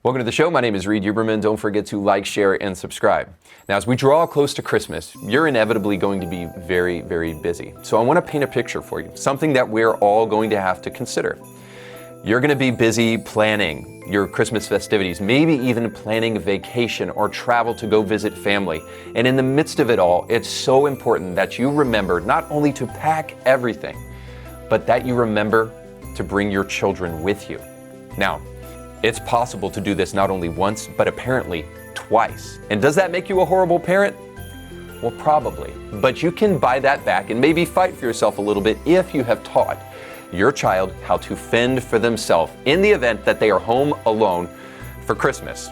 Welcome to the show. My name is Reed Huberman. Don't forget to like, share, and subscribe. Now, as we draw close to Christmas, you're inevitably going to be very, very busy. So I want to paint a picture for you, something that we're all going to have to consider. You're going to be busy planning your Christmas festivities, maybe even planning a vacation or travel to go visit family. And in the midst of it all, it's so important that you remember not only to pack everything, but that you remember to bring your children with you. Now, it's possible to do this not only once, but apparently twice. And does that make you a horrible parent? Well, probably. But you can buy that back and maybe fight for yourself a little bit if you have taught your child how to fend for themselves in the event that they are home alone for Christmas.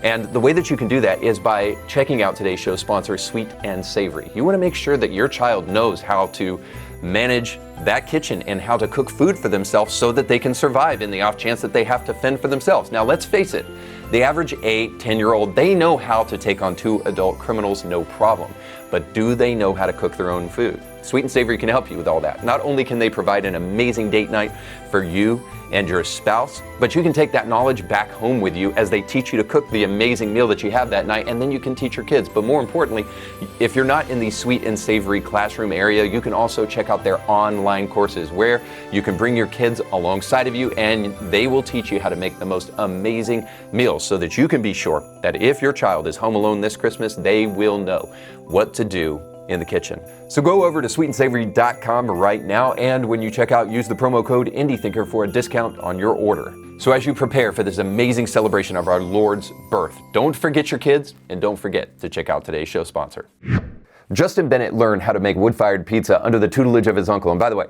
And the way that you can do that is by checking out today's show sponsor, Sweet and Savory. You want to make sure that your child knows how to manage that kitchen and how to cook food for themselves so that they can survive in the off chance that they have to fend for themselves. Now, let's face it, the average 10-year-old, they know how to take on 2 adult criminals, no problem. But do they know how to cook their own food? Sweet and Savory can help you with all that. Not only can they provide an amazing date night for you and your spouse, but you can take that knowledge back home with you as they teach you to cook the amazing meal that you have that night, and then you can teach your kids. But more importantly, if you're not in the Sweet and Savory classroom area, you can also check out their online courses where you can bring your kids alongside of you and they will teach you how to make the most amazing meals so that you can be sure that if your child is home alone this Christmas, they will know what to do in the kitchen. So go over to sweetandsavory.com right now, and when you check out, use the promo code IndieThinker for a discount on your order. So as you prepare for this amazing celebration of our Lord's birth, don't forget your kids, and don't forget to check out today's show sponsor. Justin Bennett learned how to make wood-fired pizza under the tutelage of his uncle. And by the way,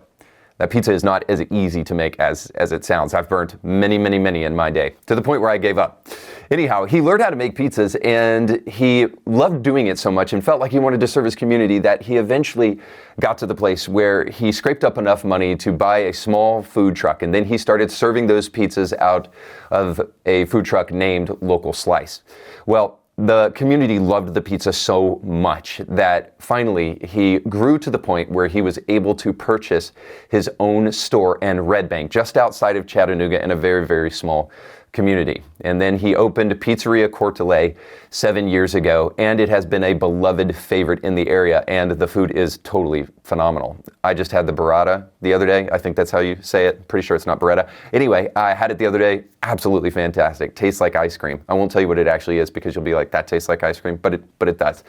that pizza is not as easy to make as it sounds. I've burnt many in my day, to the point where I gave up. Anyhow, he learned how to make pizzas, and he loved doing it so much and felt like he wanted to serve his community that he eventually got to the place where he scraped up enough money to buy a small food truck, and then he started serving those pizzas out of a food truck named Local Slice. Well, the community loved the pizza so much that finally he grew to the point where he was able to purchase his own store in Red Bank, just outside of Chattanooga, in a very, very small community. And then he opened Pizzeria Cortile 7 years ago, and it has been a beloved favorite in the area, and the food is totally phenomenal. I just had the burrata the other day. I think that's how you say it. Pretty sure it's not burrata. Anyway, I had it the other day. Absolutely fantastic. Tastes like ice cream. I won't tell you what it actually is because you'll be like, that tastes like ice cream, but it does.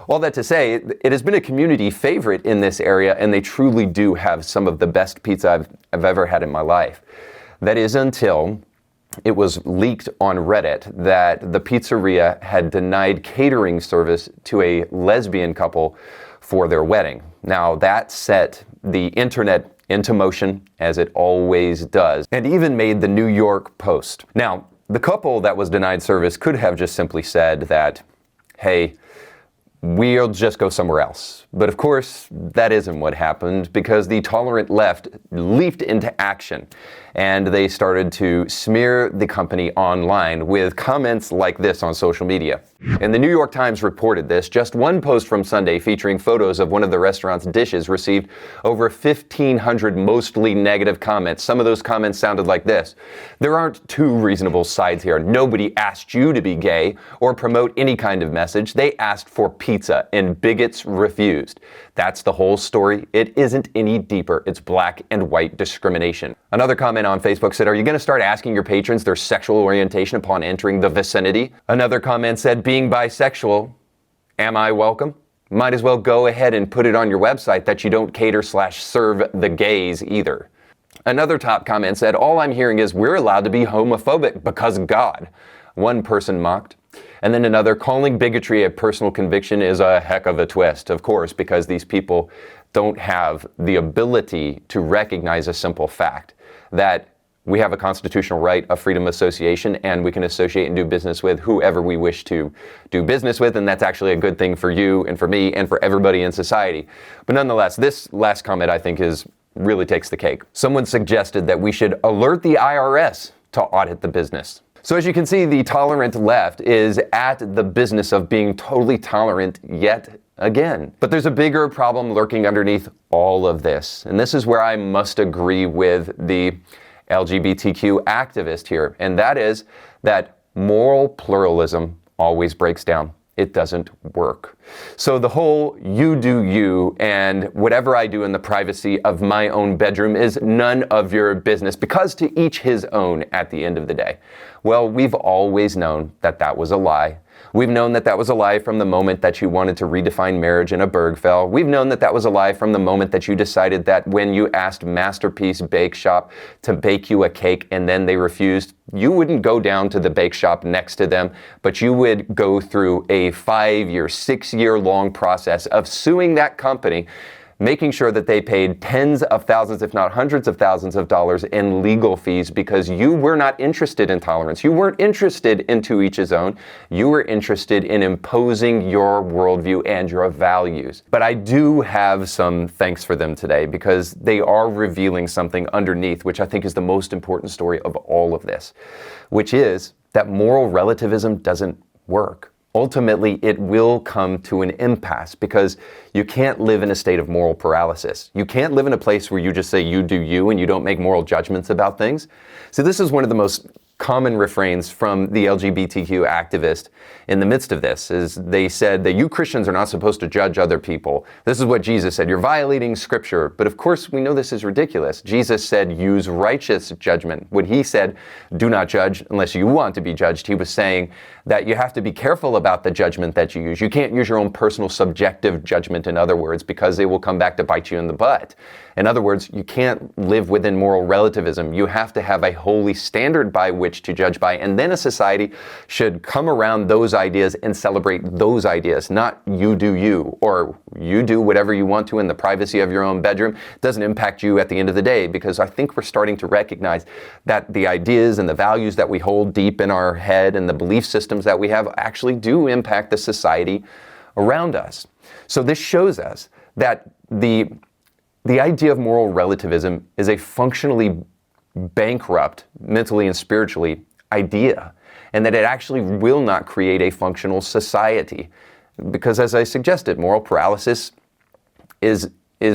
All that to say, it has been a community favorite in this area, and they truly do have some of the best pizza I've ever had in my life. That is until it was leaked on Reddit that the pizzeria had denied catering service to a lesbian couple for their wedding. Now, that set the internet into motion, as it always does, and even made the New York Post. Now, the couple that was denied service could have just simply said that, hey, we'll just go somewhere else. But of course, that isn't what happened, because the tolerant left leaped into action and they started to smear the company online with comments like this on social media. And the New York Times reported this. Just one post from Sunday featuring photos of one of the restaurant's dishes received over 1,500 mostly negative comments. Some of those comments sounded like this: there aren't two reasonable sides here. Nobody asked you to be gay or promote any kind of message. They asked for pizza and bigots refused. That's the whole story. It isn't any deeper. It's black and white discrimination. Another comment on Facebook said, are you going to start asking your patrons their sexual orientation upon entering the vicinity? Another comment said, being bisexual, am I welcome? Might as well go ahead and put it on your website that you don't cater/serve the gays either. Another top comment said, all I'm hearing is we're allowed to be homophobic because God. One person mocked. And then another, calling bigotry a personal conviction is a heck of a twist, of course, because these people don't have the ability to recognize a simple fact that we have a constitutional right of freedom of association, and we can associate and do business with whoever we wish to do business with, and that's actually a good thing for you and for me and for everybody in society. But nonetheless, this last comment I think really takes the cake. Someone suggested that we should alert the IRS to audit the business. So as you can see, the tolerant left is at the business of being totally tolerant yet again. But there's a bigger problem lurking underneath all of this. And this is where I must agree with the LGBTQ activist here. And that is that moral pluralism always breaks down. It doesn't work. So the whole you do you and whatever I do in the privacy of my own bedroom is none of your business, because to each his own at the end of the day. Well, we've always known that that was a lie. We've known that that was a lie from the moment that you wanted to redefine marriage in a Bergfell. We've known that that was a lie from the moment that you decided that when you asked Masterpiece Bake Shop to bake you a cake and then they refused, you wouldn't go down to the bake shop next to them, but you would go through a 5-year, 6-year-long process of suing that company, making sure that they paid tens of thousands, if not hundreds of thousands of dollars in legal fees, because you were not interested in tolerance. You weren't interested in to each his own. You were interested in imposing your worldview and your values. But I do have some thanks for them today, because they are revealing something underneath, which I think is the most important story of all of this, which is that moral relativism doesn't work. Ultimately, it will come to an impasse, because you can't live in a state of moral paralysis. You can't live in a place where you just say you do you and you don't make moral judgments about things. So this is one of the most common refrains from the LGBTQ activist in the midst of this, is they said that you Christians are not supposed to judge other people. This is what Jesus said. You're violating scripture. But of course, we know this is ridiculous. Jesus said, use righteous judgment. When he said, do not judge unless you want to be judged, he was saying that you have to be careful about the judgment that you use. You can't use your own personal subjective judgment, in other words, because it will come back to bite you in the butt. In other words, you can't live within moral relativism. You have to have a holy standard by which to judge by, and then a society should come around those ideas and celebrate those ideas, not you do you, or you do whatever you want to in the privacy of your own bedroom. It doesn't impact you at the end of the day, because I think we're starting to recognize that the ideas and the values that we hold deep in our head and the belief systems that we have actually do impact the society around us. So this shows us that the idea of moral relativism is a functionally bankrupt, mentally and spiritually, idea, and that it actually will not create a functional society. Because as I suggested, moral paralysis is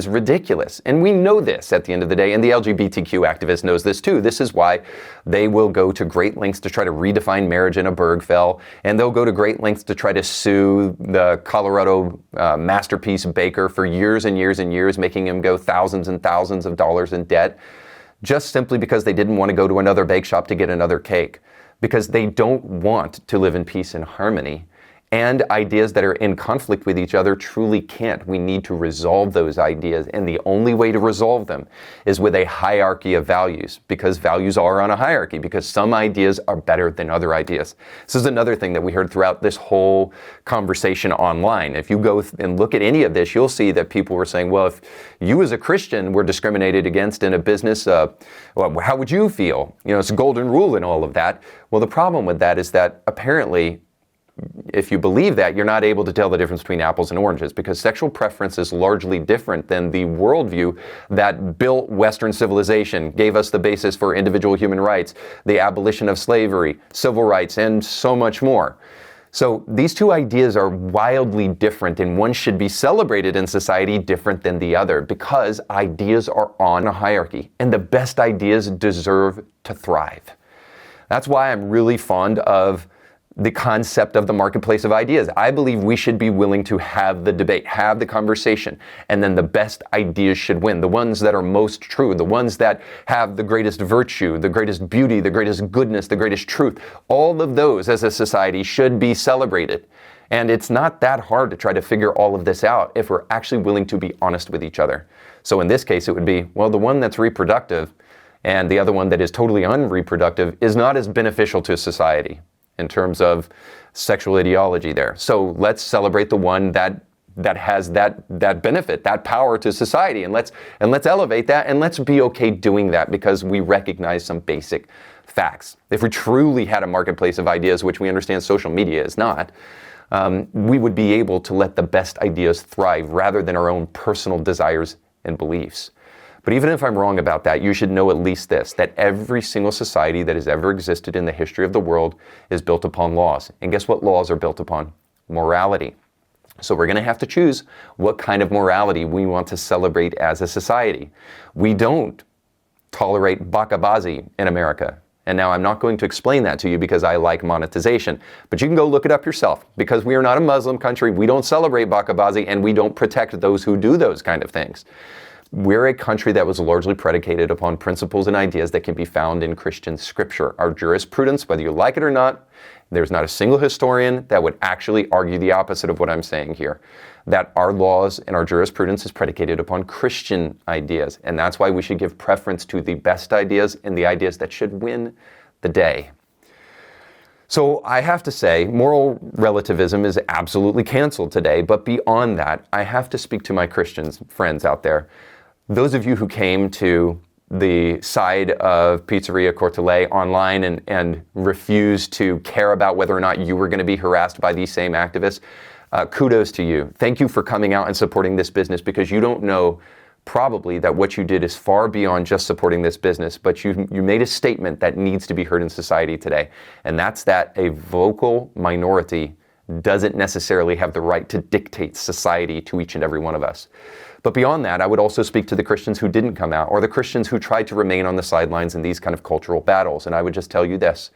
ridiculous. And we know this at the end of the day, and the LGBTQ activist knows this too. This is why they will go to great lengths to try to redefine marriage in a Bergfell, and they'll go to great lengths to try to sue the Colorado Masterpiece baker for years and years and years, making him go thousands and thousands of dollars in debt, just simply because they didn't want to go to another bake shop to get another cake, because they don't want to live in peace and harmony. And ideas that are in conflict with each other truly can't. We need to resolve those ideas, and the only way to resolve them is with a hierarchy of values, because values are on a hierarchy, because some ideas are better than other ideas. This is another thing that we heard throughout this whole conversation online. If you go and look at any of this, you'll see that people were saying, well, if you as a Christian were discriminated against in a business, well, how would you feel? You know, it's a golden rule and all of that. Well, the problem with that is that apparently, if you believe that, you're not able to tell the difference between apples and oranges, because sexual preference is largely different than the worldview that built Western civilization, gave us the basis for individual human rights, the abolition of slavery, civil rights, and so much more. So these two ideas are wildly different, and one should be celebrated in society different than the other, because ideas are on a hierarchy, and the best ideas deserve to thrive. That's why I'm really fond of the concept of the marketplace of ideas. I believe we should be willing to have the debate, have the conversation, and then the best ideas should win. The ones that are most true, the ones that have the greatest virtue, the greatest beauty, the greatest goodness, the greatest truth. All of those as a society should be celebrated. And it's not that hard to try to figure all of this out if we're actually willing to be honest with each other. So in this case, it would be, well, the one that's reproductive and the other one that is totally unreproductive is not as beneficial to society in terms of sexual ideology there. So let's celebrate the one that has that benefit, that power to society, and let's elevate that, and let's be okay doing that, because we recognize some basic facts. If we truly had a marketplace of ideas, which we understand social media is not, we would be able to let the best ideas thrive rather than our own personal desires and beliefs. But even if I'm wrong about that, you should know at least this, that every single society that has ever existed in the history of the world is built upon laws. And guess what laws are built upon? Morality. So we're going to have to choose what kind of morality we want to celebrate as a society. We don't tolerate bakabazi in America. And now I'm not going to explain that to you because I like monetization, but you can go look it up yourself. Because we are not a Muslim country, we don't celebrate bakabazi, and we don't protect those who do those kind of things. We're a country that was largely predicated upon principles and ideas that can be found in Christian scripture. Our jurisprudence, whether you like it or not, there's not a single historian that would actually argue the opposite of what I'm saying here. That our laws and our jurisprudence is predicated upon Christian ideas. And that's why we should give preference to the best ideas and the ideas that should win the day. So I have to say, moral relativism is absolutely canceled today. But beyond that, I have to speak to my Christian friends out there. Those of you who came to the side of Pizzeria Cortile online and refused to care about whether or not you were going to be harassed by these same activists, kudos to you. Thank you for coming out and supporting this business, because you don't know probably that what you did is far beyond just supporting this business, but you made a statement that needs to be heard in society today. And that's that a vocal minority doesn't necessarily have the right to dictate society to each and every one of us. But beyond that, I would also speak to the Christians who didn't come out, or the Christians who tried to remain on the sidelines in these kind of cultural battles. And I would just tell you this,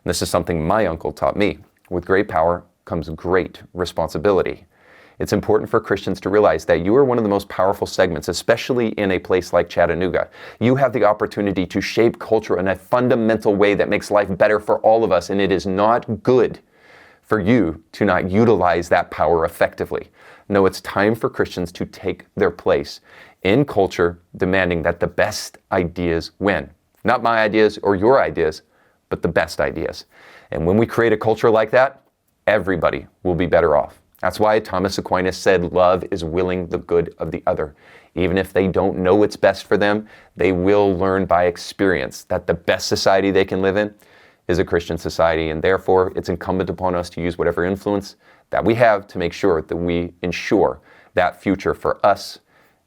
and this is something my uncle taught me: with great power comes great responsibility. It's important for Christians to realize that you are one of the most powerful segments, especially in a place like Chattanooga. You have the opportunity to shape culture in a fundamental way that makes life better for all of us, and it is not good for you to not utilize that power effectively. No, it's time for Christians to take their place in culture, demanding that the best ideas win. Not my ideas or your ideas, but the best ideas. And when we create a culture like that, everybody will be better off. That's why Thomas Aquinas said, love is willing the good of the other. Even if they don't know what's best for them, they will learn by experience that the best society they can live in is a Christian society, and therefore it's incumbent upon us to use whatever influence that we have to make sure that we ensure that future for us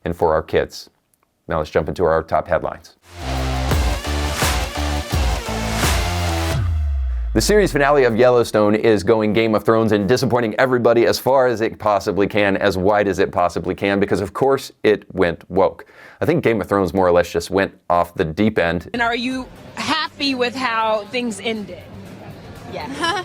and for our kids. Now let's jump into our top headlines. The series finale of Yellowstone is going Game of Thrones and disappointing everybody as far as it possibly can, as wide as it possibly can, because of course it went woke. I think Game of Thrones more or less just went off the deep end. And are you happy with how things ended? Yes.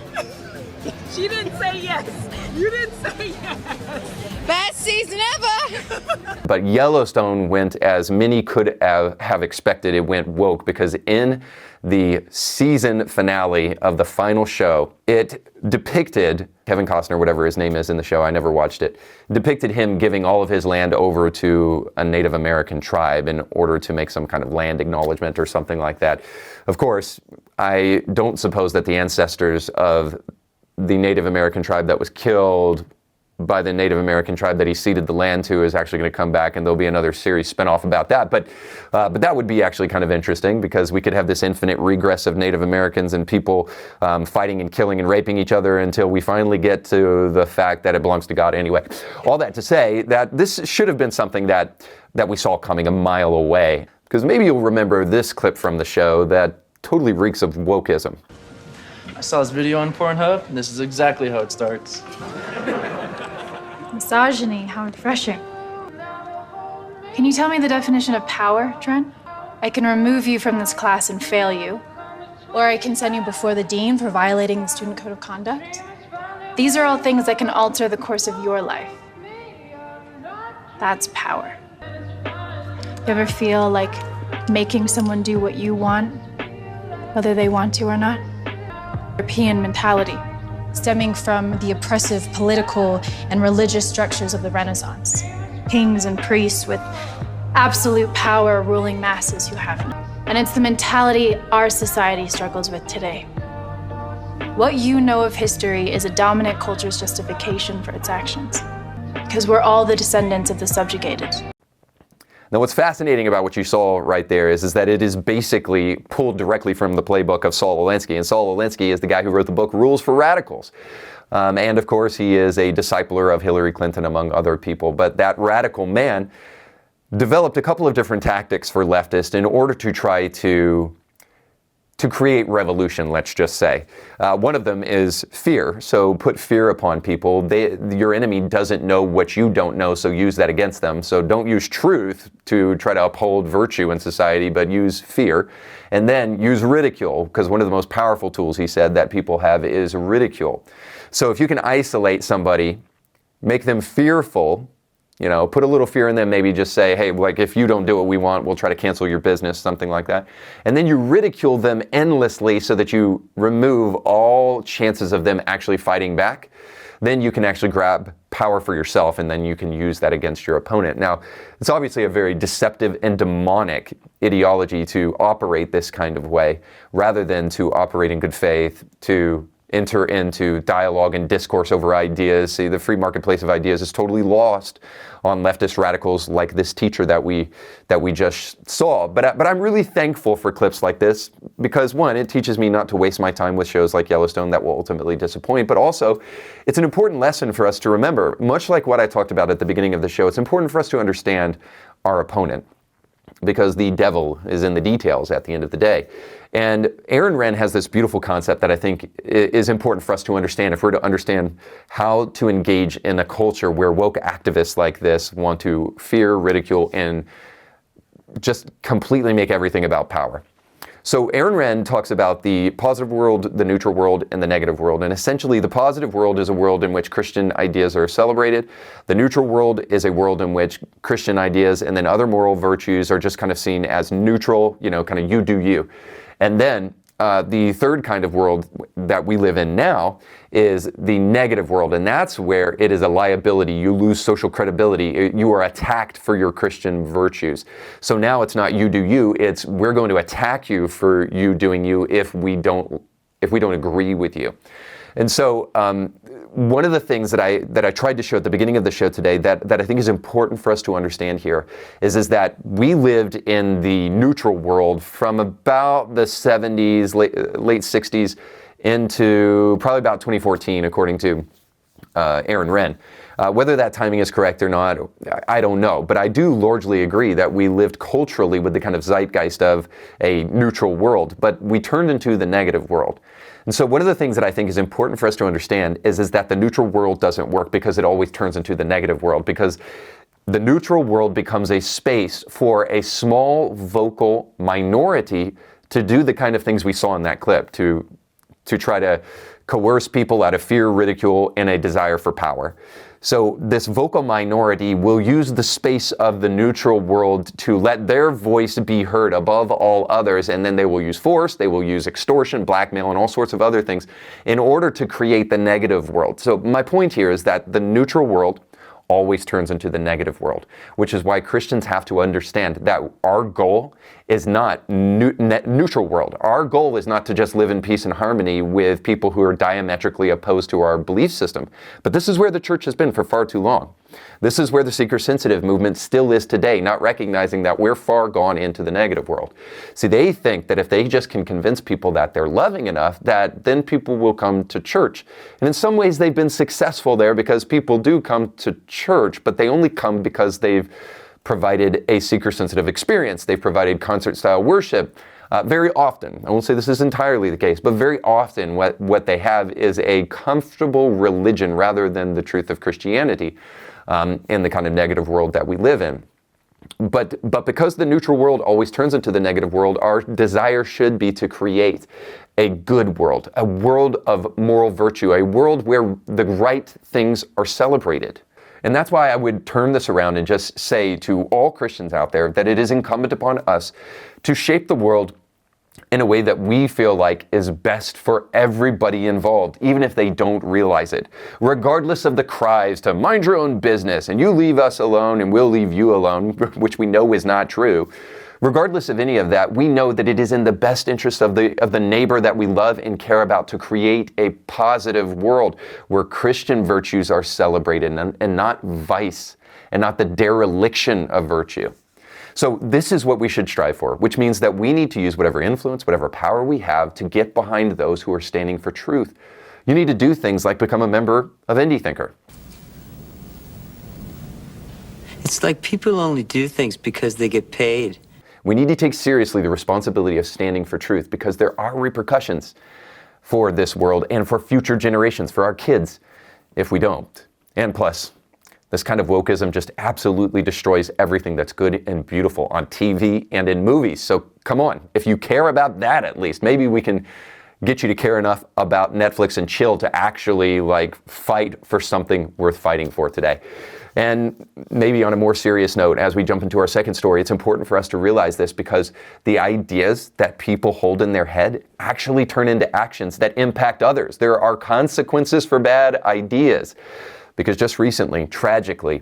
She didn't say yes. You didn't say yes. Best season ever. But Yellowstone went as many could have expected. It went woke, because in the season finale of the final show, it depicted Kevin Costner, whatever his name is in the show, I never watched it, depicted him giving all of his land over to a Native American tribe in order to make some kind of land acknowledgement or something like that. Of course, I don't suppose that the ancestors of the Native American tribe that was killed by the Native American tribe that he ceded the land to is actually going to come back, and there'll be another series spinoff about that. But that would be actually kind of interesting, because we could have this infinite regress of Native Americans and people fighting and killing and raping each other until we finally get to the fact that it belongs to God anyway. All that to say that this should have been something that we saw coming a mile away, because maybe you'll remember this clip from the show that totally reeks of wokeism. I saw this video on Pornhub, and this is exactly how it starts. Misogyny, how refreshing. Can you tell me the definition of power, Trent? I can remove you from this class and fail you, or I can send you before the dean for violating the student code of conduct. These are all things that can alter the course of your life. That's power. You ever feel like making someone do what you want, whether they want to or not? European mentality, stemming from the oppressive political and religious structures of the Renaissance. Kings and priests with absolute power ruling masses who have none. And it's the mentality our society struggles with today. What you know of history is a dominant culture's justification for its actions, because we're all the descendants of the subjugated. Now, what's fascinating about what you saw right there is that it is basically pulled directly from the playbook of Saul Alinsky. And Saul Alinsky is the guy who wrote the book Rules for Radicals. And of course, he is a discipler of Hillary Clinton, among other people. But that radical man developed a couple of different tactics for leftists in order to try to to create revolution, let's just say. One of them is fear. So put fear upon people. Your enemy doesn't know what you don't know, so use that against them. So don't use truth to try to uphold virtue in society, but use fear. And then use ridicule, because one of the most powerful tools, he said, that people have is ridicule. So if you can isolate somebody, make them fearful, put a little fear in them, maybe just say, hey, like if you don't do what we want, we'll try to cancel your business, something like that. And then you ridicule them endlessly so that you remove all chances of them actually fighting back. Then you can actually grab power for yourself, and then you can use that against your opponent. Now, it's obviously a very deceptive and demonic ideology to operate this kind of way, rather than to operate in good faith, to enter into dialogue and discourse over ideas. See, the free marketplace of ideas is totally lost on leftist radicals like this teacher that we just saw. But I'm really thankful for clips like this because, one, it teaches me not to waste my time with shows like Yellowstone that will ultimately disappoint, but also it's an important lesson for us to remember. Much like what I talked about at the beginning of the show, it's important for us to understand our opponent, because the devil is in the details at the end of the day. And Aaron Renn has this beautiful concept that I think is important for us to understand if we're to understand how to engage in a culture where woke activists like this want to fear, ridicule, and just completely make everything about power. So Aaron Renn talks about the positive world, the neutral world, and the negative world. And essentially, the positive world is a world in which Christian ideas are celebrated. The neutral world is a world in which Christian ideas and then other moral virtues are just kind of seen as neutral, kind of you do you. And then the third kind of world that we live in now is the negative world, and that's where it is a liability. You lose social credibility. You are attacked for your Christian virtues. So now it's not you do you, it's we're going to attack you for you doing you if we don't agree with you. And so one of the things that I tried to show at the beginning of the show today that I think is important for us to understand here is that we lived in the neutral world from about the 70s, late 60s, into probably about 2014, according to Aaron Renn. Whether that timing is correct or not, I don't know. But I do largely agree that we lived culturally with the kind of zeitgeist of a neutral world, but we turned into the negative world. And so one of the things that I think is important for us to understand is that the neutral world doesn't work because it always turns into the negative world, because the neutral world becomes a space for a small vocal minority to do the kind of things we saw in that clip, to try to coerce people out of fear, ridicule, and a desire for power. So this vocal minority will use the space of the neutral world to let their voice be heard above all others, and then they will use force, they will use extortion, blackmail, and all sorts of other things in order to create the negative world. So my point here is that the neutral world always turns into the negative world, which is why Christians have to understand that our goal is not neutral world. Our goal is not to just live in peace and harmony with people who are diametrically opposed to our belief system. But this is where the church has been for far too long. This is where the seeker-sensitive movement still is today, not recognizing that we're far gone into the negative world. See, they think that if they just can convince people that they're loving enough, that then people will come to church. And in some ways, they've been successful there because people do come to church, but they only come because they've provided a seeker-sensitive experience. They've provided concert-style worship. Very often, I won't say this is entirely the case, but very often what they have is a comfortable religion rather than the truth of Christianity in the kind of negative world that we live in. But because the neutral world always turns into the negative world, our desire should be to create a good world, a world of moral virtue, a world where the right things are celebrated. And that's why I would turn this around and just say to all Christians out there that it is incumbent upon us to shape the world in a way that we feel like is best for everybody involved, even if they don't realize it. Regardless of the cries to mind your own business and you leave us alone and we'll leave you alone, which we know is not true. Regardless of any of that, we know that it is in the best interest of the neighbor that we love and care about to create a positive world where Christian virtues are celebrated and not vice and not the dereliction of virtue. So this is what we should strive for, which means that we need to use whatever influence, whatever power we have to get behind those who are standing for truth. You need to do things like become a member of Indie Thinker. It's like people only do things because they get paid. We need to take seriously the responsibility of standing for truth, because there are repercussions for this world and for future generations, for our kids, if we don't. And plus, this kind of wokeism just absolutely destroys everything that's good and beautiful on TV and in movies. So come on, if you care about that at least, maybe we can get you to care enough about Netflix and chill to actually fight for something worth fighting for today. And maybe on a more serious note, as we jump into our second story, it's important for us to realize this, because the ideas that people hold in their head actually turn into actions that impact others. There are consequences for bad ideas. Because just recently, tragically,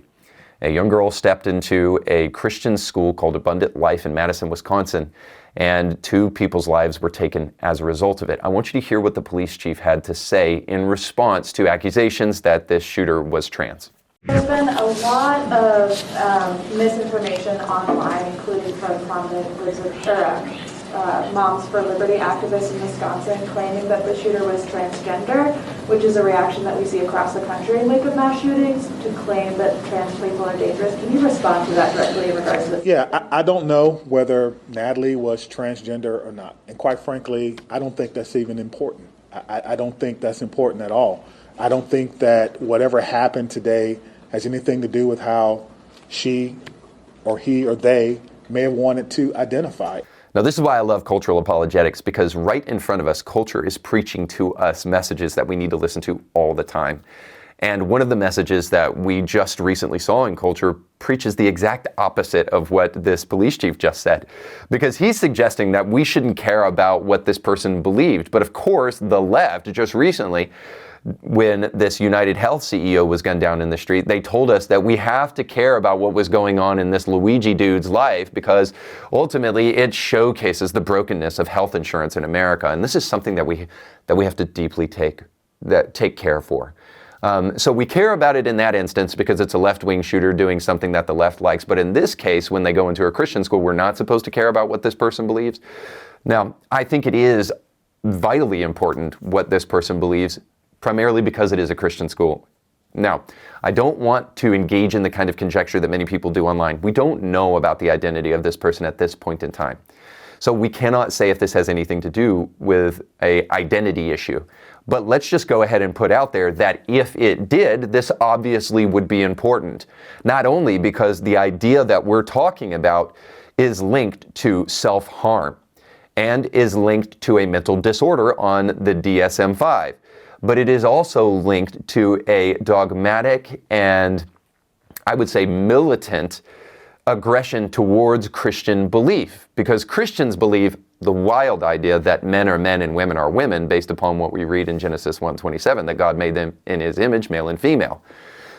a young girl stepped into a Christian school called Abundant Life in Madison, Wisconsin, and 2 people's lives were taken as a result of it. I want you to hear what the police chief had to say in response to accusations that this shooter was trans. There's been a lot of misinformation online, including from prominent Moms for Liberty activists in Wisconsin, claiming that the shooter was transgender, which is a reaction that we see across the country in wake of mass shootings, to claim that trans people are dangerous. Can you respond to that directly in regards to this? Yeah, I don't know whether Natalie was transgender or not. And quite frankly, I don't think that's even important. I don't think that's important at all. I don't think that whatever happened today has anything to do with how she or he or they may have wanted to identify. Now, this is why I love cultural apologetics, because right in front of us, culture is preaching to us messages that we need to listen to all the time. And one of the messages that we just recently saw in culture preaches the exact opposite of what this police chief just said, because he's suggesting that we shouldn't care about what this person believed. But of course, the left just recently, when this United Health CEO was gunned down in the street, they told us that we have to care about what was going on in this Luigi dude's life, because ultimately it showcases the brokenness of health insurance in America. And this is something that we have to deeply take care for. So we care about it in that instance because it's a left-wing shooter doing something that the left likes. But in this case, when they go into a Christian school, we're not supposed to care about what this person believes. Now, I think it is vitally important what this person believes, primarily because it is a Christian school. Now, I don't want to engage in the kind of conjecture that many people do online. We don't know about the identity of this person at this point in time. So we cannot say if this has anything to do with an identity issue. But let's just go ahead and put out there that if it did, this obviously would be important. Not only because the idea that we're talking about is linked to self-harm and is linked to a mental disorder on the DSM-5, but it is also linked to a dogmatic and, I would say, militant aggression towards Christian belief, because Christians believe the wild idea that men are men and women are women based upon what we read in Genesis 1:27, that God made them in his image, male and female.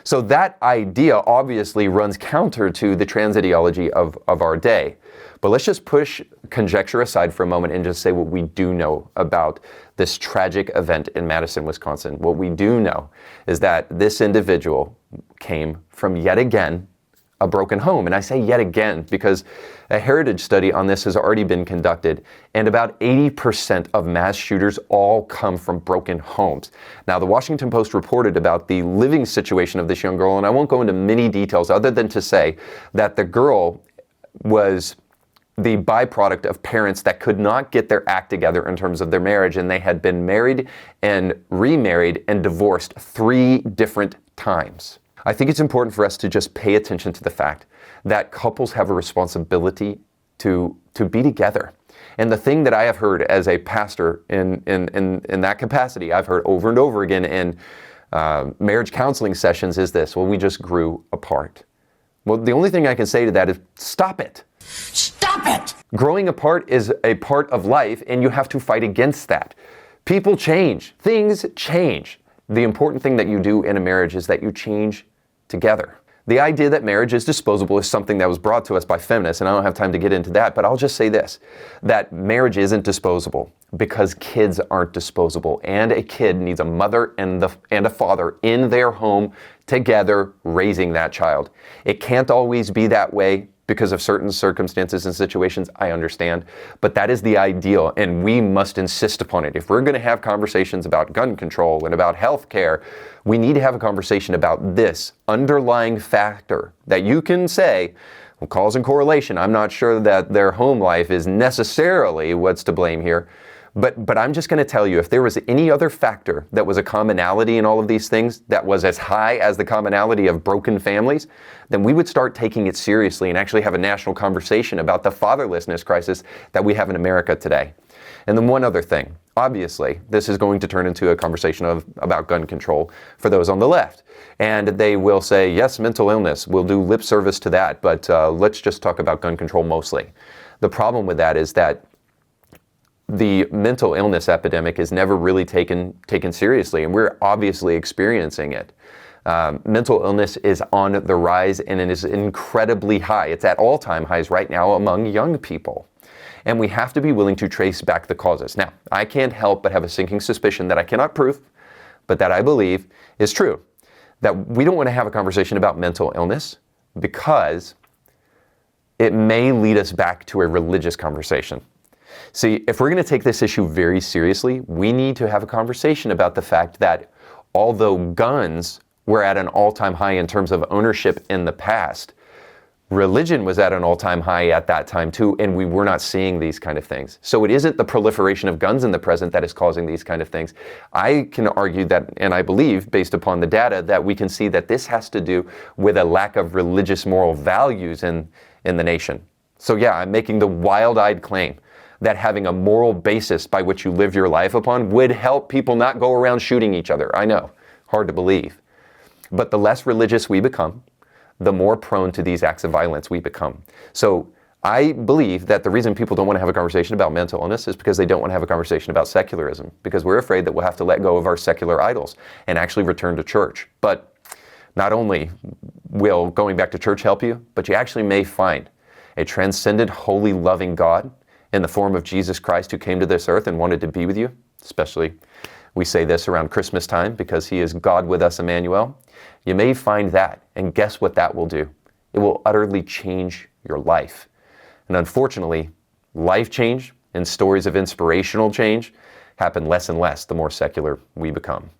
So that idea obviously runs counter to the trans ideology of our day. But let's just push conjecture aside for a moment and just say what we do know about this tragic event in Madison, Wisconsin. What we do know is that this individual came from, yet again, a broken home. And I say yet again because a heritage study on this has already been conducted, and about 80% of mass shooters all come from broken homes. Now, the Washington Post reported about the living situation of this young girl, and I won't go into many details other than to say that the girl was the byproduct of parents that could not get their act together in terms of their marriage, and they had been married and remarried and divorced 3 different times. I think it's important for us to just pay attention to the fact that couples have a responsibility to be together. And the thing that I have heard as a pastor in that capacity, I've heard over and over again in marriage counseling sessions is this: well, we just grew apart. Well, the only thing I can say to that is stop it. Stop it! Growing apart is a part of life, and you have to fight against that. People change. Things change. The important thing that you do in a marriage is that you change together. The idea that marriage is disposable is something that was brought to us by feminists, and I don't have time to get into that, but I'll just say this, that marriage isn't disposable because kids aren't disposable, and a kid needs a mother and a father in their home together raising that child. It can't always be that way because of certain circumstances and situations, I understand, but that is the ideal, and we must insist upon it. If we're going to have conversations about gun control and about health care, we need to have a conversation about this underlying factor that you can say, cause and correlation. I'm not sure that their home life is necessarily what's to blame here. But I'm just going to tell you, if there was any other factor that was a commonality in all of these things that was as high as the commonality of broken families, then we would start taking it seriously and actually have a national conversation about the fatherlessness crisis that we have in America today. And then one other thing. Obviously, this is going to turn into a conversation about gun control for those on the left. And they will say, yes, mental illness, we'll do lip service to that, but let's just talk about gun control mostly. The problem with that is that the mental illness epidemic is never really taken seriously, and we're obviously experiencing it. Mental illness is on the rise, and it is incredibly high. It's at all-time highs right now among young people. And we have to be willing to trace back the causes. Now, I can't help but have a sinking suspicion that I cannot prove, but that I believe is true. That we don't want to have a conversation about mental illness because it may lead us back to a religious conversation. See, if we're going to take this issue very seriously, we need to have a conversation about the fact that although guns were at an all-time high in terms of ownership in the past, religion was at an all-time high at that time too, and we were not seeing these kind of things. So it isn't the proliferation of guns in the present that is causing these kind of things. I can argue that, and I believe, based upon the data, that we can see that this has to do with a lack of religious moral values in the nation. So yeah, I'm making the wild-eyed claim that having a moral basis by which you live your life upon would help people not go around shooting each other. I know, hard to believe. But the less religious we become, the more prone to these acts of violence we become. So I believe that the reason people don't want to have a conversation about mental illness is because they don't want to have a conversation about secularism, because we're afraid that we'll have to let go of our secular idols and actually return to church. But not only will going back to church help you, but you actually may find a transcendent, holy, loving God in the form of Jesus Christ who came to this earth and wanted to be with you. Especially, we say this around Christmas time because he is God with us, Emmanuel. You may find that, and guess what that will do? It will utterly change your life. And unfortunately, life change and stories of inspirational change happen less and less the more secular we become.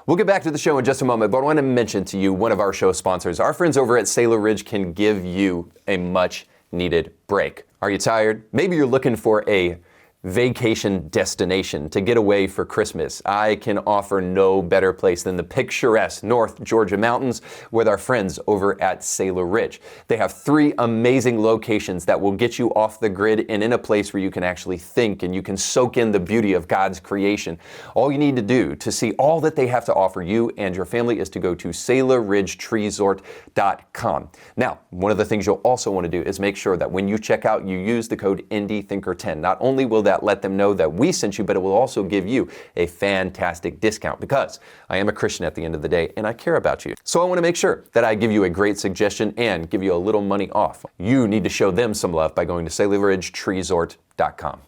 We'll get back to the show in just a moment, but I want to mention to you one of our show sponsors. Our friends over at Sailor Ridge can give you a much needed break. Are you tired? Maybe you're looking for a vacation destination to get away for Christmas. I can offer no better place than the picturesque North Georgia mountains with our friends over at Sailor Ridge. They have 3 amazing locations that will get you off the grid and in a place where you can actually think and you can soak in the beauty of God's creation. All you need to do to see all that they have to offer you and your family is to go to SailorRidgeTreeSort.com. Now, one of the things you'll also want to do is make sure that when you check out, you use the code IndieThinker10. Not only will that let them know that we sent you, but it will also give you a fantastic discount because I am a Christian at the end of the day and I care about you. So I want to make sure that I give you a great suggestion and give you a little money off. You need to show them some love by going to SailorRidgeTreeSort.com.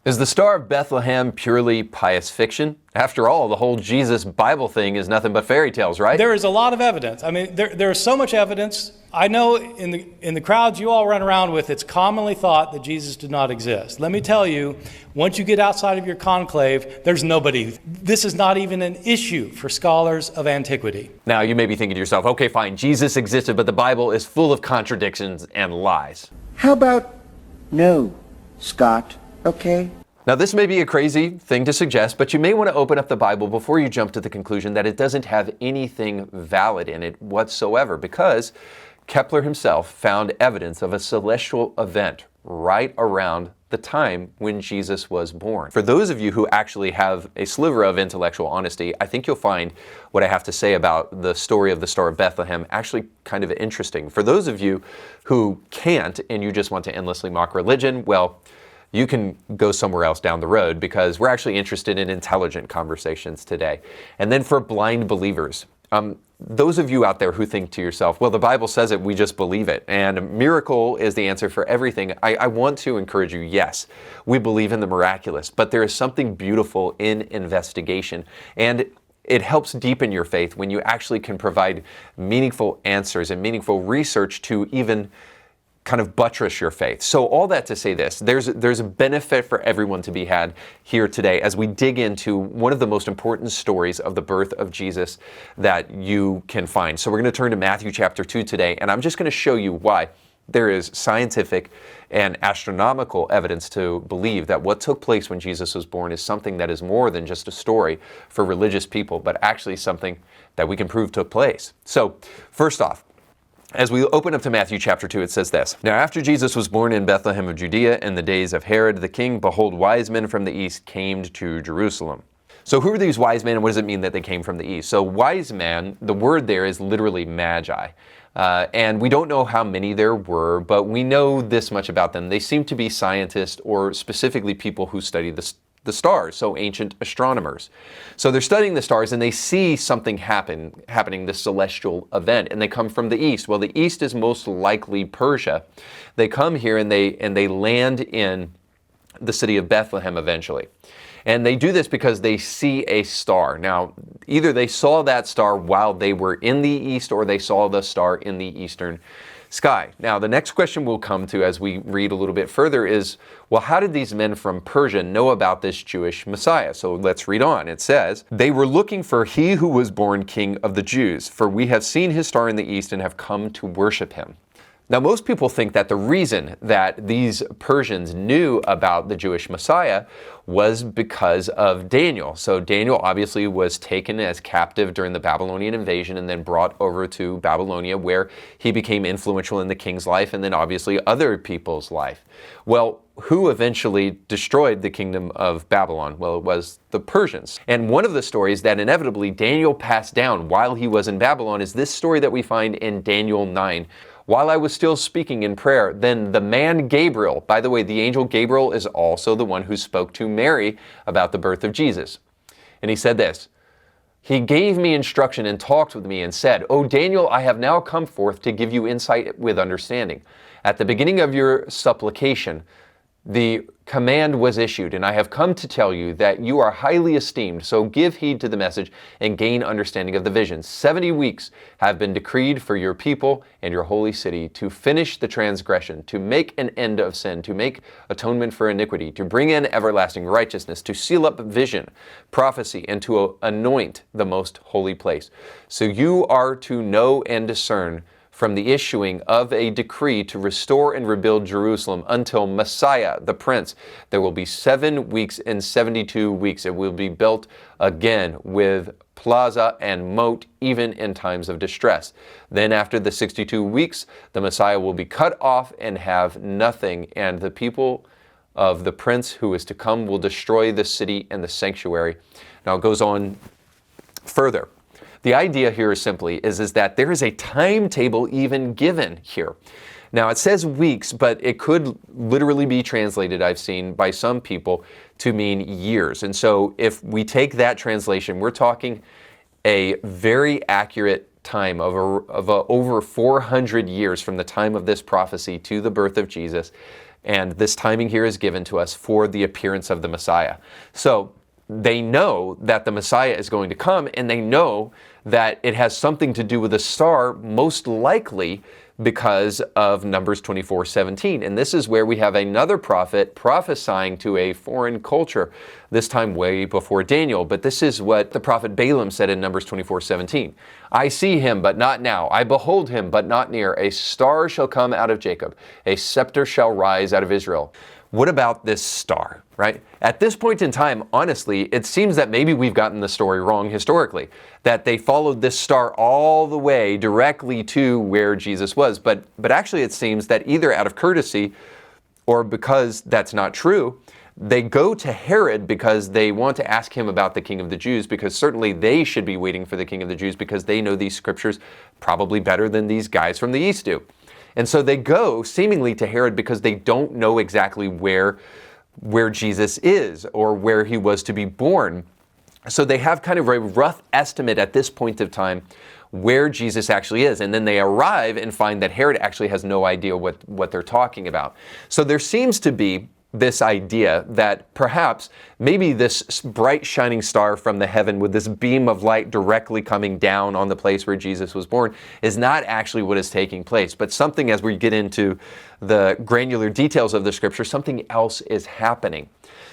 Is the Star of Bethlehem purely pious fiction? After all, the whole Jesus Bible thing is nothing but fairy tales, right? There is a lot of evidence. I mean, there is so much evidence. I know in the crowds you all run around with, it's commonly thought that Jesus did not exist. Let me tell you, once you get outside of your conclave, there's nobody. This is not even an issue for scholars of antiquity. Now, you may be thinking to yourself, okay, fine, Jesus existed, but the Bible is full of contradictions and lies. How about no, Scott? Okay. Now, this may be a crazy thing to suggest, but you may want to open up the Bible before you jump to the conclusion that it doesn't have anything valid in it whatsoever, because Kepler himself found evidence of a celestial event right around the time when Jesus was born. For those of you who actually have a sliver of intellectual honesty, I think you'll find what I have to say about the story of the Star of Bethlehem actually kind of interesting. For those of you who can't and you just want to endlessly mock religion, well, you can go somewhere else down the road because we're actually interested in intelligent conversations today. And then for blind believers, those of you out there who think to yourself, well, the Bible says it, we just believe it, and a miracle is the answer for everything. I want to encourage you, yes, we believe in the miraculous, but there is something beautiful in investigation, and it helps deepen your faith when you actually can provide meaningful answers and meaningful research to even kind of buttress your faith. So all that to say this, there's a benefit for everyone to be had here today as we dig into one of the most important stories of the birth of Jesus that you can find. So we're going to turn to Matthew chapter 2 today, and I'm just going to show you why there is scientific and astronomical evidence to believe that what took place when Jesus was born is something that is more than just a story for religious people, but actually something that we can prove took place. So, first off, as we open up to Matthew chapter 2, it says this. Now after Jesus was born in Bethlehem of Judea in the days of Herod the king, behold, wise men from the east came to Jerusalem. So who are these wise men, and what does it mean that they came from the east? So wise men, the word there is literally magi. And we don't know how many there were, but we know this much about them. They seem to be scientists, or specifically people who study the stars, so ancient astronomers. So they're studying the stars and they see something happening, this celestial event, and they come from the east. Well, the east is most likely Persia. They come here and they land in the city of Bethlehem eventually. And they do this because they see a star. Now, either they saw that star while they were in the east, or they saw the star in the eastern sky. Now, the next question we'll come to as we read a little bit further is, well, how did these men from Persia know about this Jewish Messiah? So let's read on. It says, they were looking for he who was born King of the Jews, for we have seen his star in the east and have come to worship him. Now, most people think that the reason that these Persians knew about the Jewish Messiah was because of Daniel. So Daniel obviously was taken as captive during the Babylonian invasion and then brought over to Babylonia, where he became influential in the king's life and then obviously other people's life. Well, who eventually destroyed the kingdom of Babylon? Well, it was the Persians. And one of the stories that inevitably Daniel passed down while he was in Babylon is this story that we find in Daniel 9. While I was still speaking in prayer, then the man Gabriel, by the way, the angel Gabriel is also the one who spoke to Mary about the birth of Jesus. And he said this, he gave me instruction and talked with me and said, O Daniel, I have now come forth to give you insight with understanding. At the beginning of your supplication, the command was issued, and I have come to tell you that you are highly esteemed, so give heed to the message and gain understanding of the vision. 70 weeks have been decreed for your people and your holy city to finish the transgression, to make an end of sin, to make atonement for iniquity, to bring in everlasting righteousness, to seal up vision, prophecy, and to anoint the most holy place. So you are to know and discern from the issuing of a decree to restore and rebuild Jerusalem until Messiah, the Prince. There will be 7 weeks and 72 weeks. It will be built again with plaza and moat, even in times of distress. Then after the 62 weeks, the Messiah will be cut off and have nothing, and the people of the Prince who is to come will destroy the city and the sanctuary. Now it goes on further. The idea here is that there is a timetable even given here. Now it says weeks, but it could literally be translated, I've seen, by some people to mean years. And so if we take that translation, we're talking a very accurate time of over 400 years from the time of this prophecy to the birth of Jesus. And this timing here is given to us for the appearance of the Messiah. So they know that the Messiah is going to come, and they know that it has something to do with a star, most likely because of Numbers 24:17. And this is where we have another prophet prophesying to a foreign culture, this time way before Daniel. But this is what the prophet Balaam said in Numbers 24:17. I see him, but not now. I behold him, but not near. A star shall come out of Jacob. A scepter shall rise out of Israel. What about this star, right? At this point in time, honestly, it seems that maybe we've gotten the story wrong historically, that they followed this star all the way directly to where Jesus was. But actually it seems that either out of courtesy or because that's not true, they go to Herod because they want to ask him about the King of the Jews, because certainly they should be waiting for the King of the Jews because they know these scriptures probably better than these guys from the East do. And so they go seemingly to Herod because they don't know exactly where Jesus is or where he was to be born. So they have kind of a rough estimate at this point of time where Jesus actually is. And then they arrive and find that Herod actually has no idea what they're talking about. So there seems to be this idea that perhaps maybe this bright shining star from the heaven with this beam of light directly coming down on the place where Jesus was born is not actually what is taking place, but something, as we get into the granular details of the scripture, something else is happening.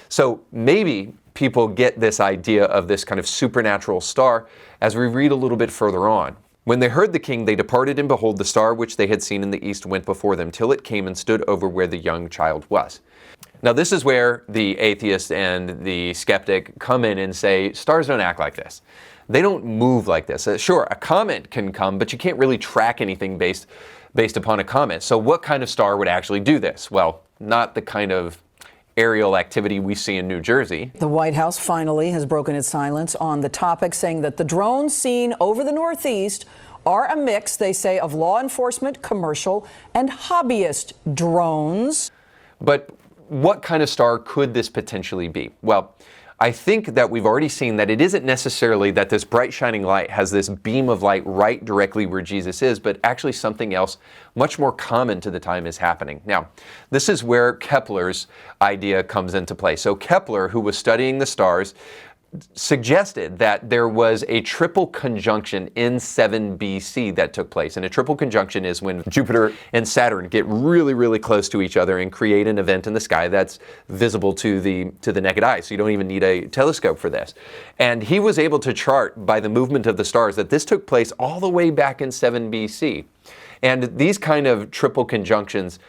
So maybe people get this idea of this kind of supernatural star as we read a little bit further on. When they heard the king, they departed, and behold, the star which they had seen in the east went before them, till it came and stood over where the young child was. Now, this is where the atheist and the skeptic come in and say, stars don't act like this. They don't move like this. Sure, a comet can come, but you can't really track anything based upon a comet. So what kind of star would actually do this? Well, not the kind of aerial activity we see in New Jersey. The White House finally has broken its silence on the topic, saying that the drones seen over the Northeast are a mix, they say, of law enforcement, commercial, and hobbyist drones. But what kind of star could this potentially be? Well, I think that we've already seen that it isn't necessarily that this bright shining light has this beam of light right directly where Jesus is, but actually something else much more common to the time is happening. Now, this is where Kepler's idea comes into play. So Kepler, who was studying the stars, suggested that there was a triple conjunction in 7 BC that took place. And a triple conjunction is when Jupiter and Saturn get really, really close to each other and create an event in the sky that's visible to the naked eye. So you don't even need a telescope for this. And he was able to chart by the movement of the stars that this took place all the way back in 7 BC. And these kind of triple conjunctions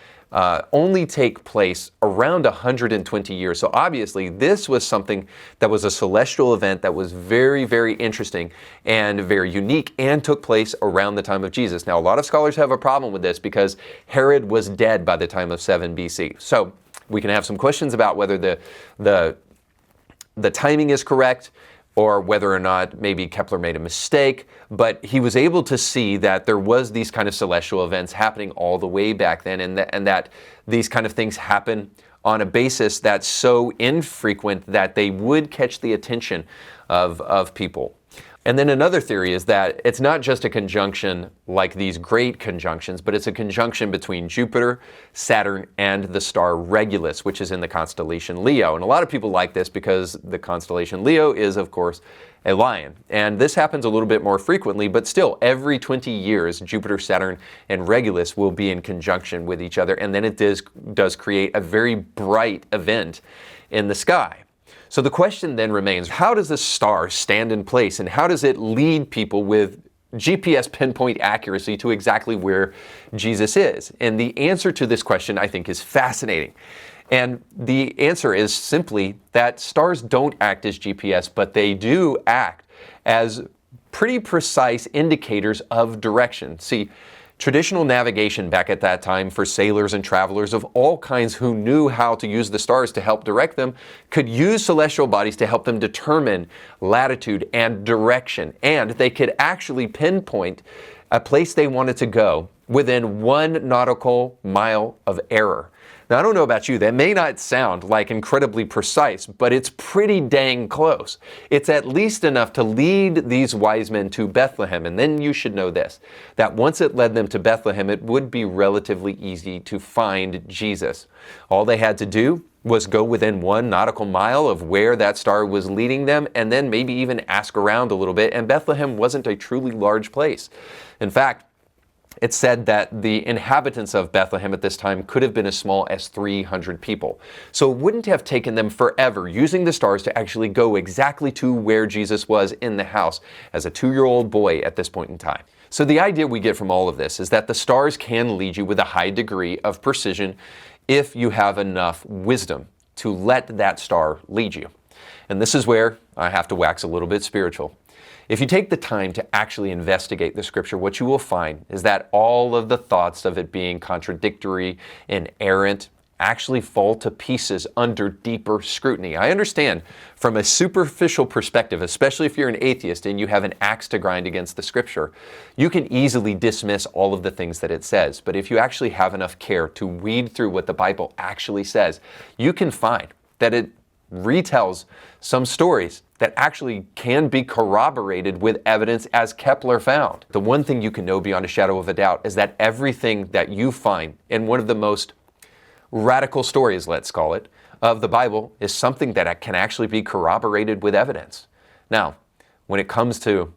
only take place around 120 years. So obviously this was something that was a celestial event that was very, very interesting and very unique and took place around the time of Jesus. Now, a lot of scholars have a problem with this because Herod was dead by the time of 7 BC. So we can have some questions about whether the timing is correct, or whether or not maybe Kepler made a mistake, but he was able to see that there was these kind of celestial events happening all the way back then, and that these kind of things happen on a basis that's so infrequent that they would catch the attention of people. And then another theory is that it's not just a conjunction like these great conjunctions, but it's a conjunction between Jupiter, Saturn, and the star Regulus, which is in the constellation Leo. And a lot of people like this because the constellation Leo is, of course, a lion. And this happens a little bit more frequently, but still, every 20 years, Jupiter, Saturn, and Regulus will be in conjunction with each other, and then it does create a very bright event in the sky. So the question then remains, how does this star stand in place, and how does it lead people with GPS pinpoint accuracy to exactly where Jesus is? And the answer to this question, I think, is fascinating. And the answer is simply that stars don't act as GPS, but they do act as pretty precise indicators of direction. See, traditional navigation back at that time for sailors and travelers of all kinds who knew how to use the stars to help direct them could use celestial bodies to help them determine latitude and direction. And they could actually pinpoint a place they wanted to go within 1 nautical mile of error. Now, I don't know about you, that may not sound like incredibly precise, but it's pretty dang close. It's at least enough to lead these wise men to Bethlehem. And then you should know this, that once it led them to Bethlehem, it would be relatively easy to find Jesus. All they had to do was go within 1 nautical mile of where that star was leading them, and then maybe even ask around a little bit. And Bethlehem wasn't a truly large place. In fact, it's said that the inhabitants of Bethlehem at this time could have been as small as 300 people. So it wouldn't have taken them forever using the stars to actually go exactly to where Jesus was in the house as a 2-year-old boy at this point in time. So the idea we get from all of this is that the stars can lead you with a high degree of precision if you have enough wisdom to let that star lead you. And this is where I have to wax a little bit spiritual. If you take the time to actually investigate the scripture, what you will find is that all of the thoughts of it being contradictory and errant actually fall to pieces under deeper scrutiny. I understand from a superficial perspective, especially if you're an atheist and you have an axe to grind against the scripture, you can easily dismiss all of the things that it says. But if you actually have enough care to weed through what the Bible actually says, you can find that it retells some stories that actually can be corroborated with evidence as Kepler found. The one thing you can know beyond a shadow of a doubt is that everything that you find in one of the most radical stories, let's call it, of the Bible is something that can actually be corroborated with evidence. Now, when it comes to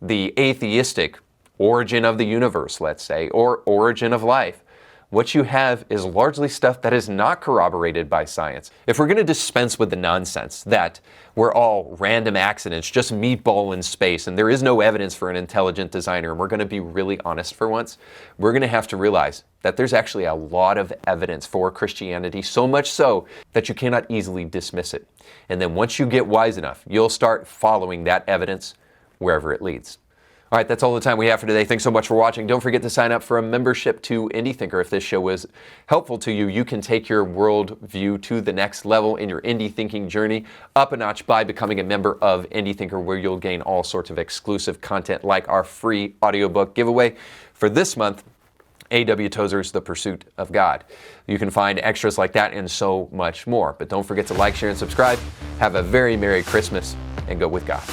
the atheistic origin of the universe, let's say, or origin of life, what you have is largely stuff that is not corroborated by science. If we're going to dispense with the nonsense that we're all random accidents, just meatball in space, and there is no evidence for an intelligent designer, and we're going to be really honest for once, we're going to have to realize that there's actually a lot of evidence for Christianity, so much so that you cannot easily dismiss it. And then once you get wise enough, you'll start following that evidence wherever it leads. All right, that's all the time we have for today. Thanks so much for watching. Don't forget to sign up for a membership to Indie Thinker. If this show was helpful to you, you can take your worldview to the next level in your indie thinking journey up a notch by becoming a member of Indie Thinker, where you'll gain all sorts of exclusive content like our free audiobook giveaway for this month, A.W. Tozer's The Pursuit of God. You can find extras like that and so much more. But don't forget to like, share, and subscribe. Have a very Merry Christmas, and go with God.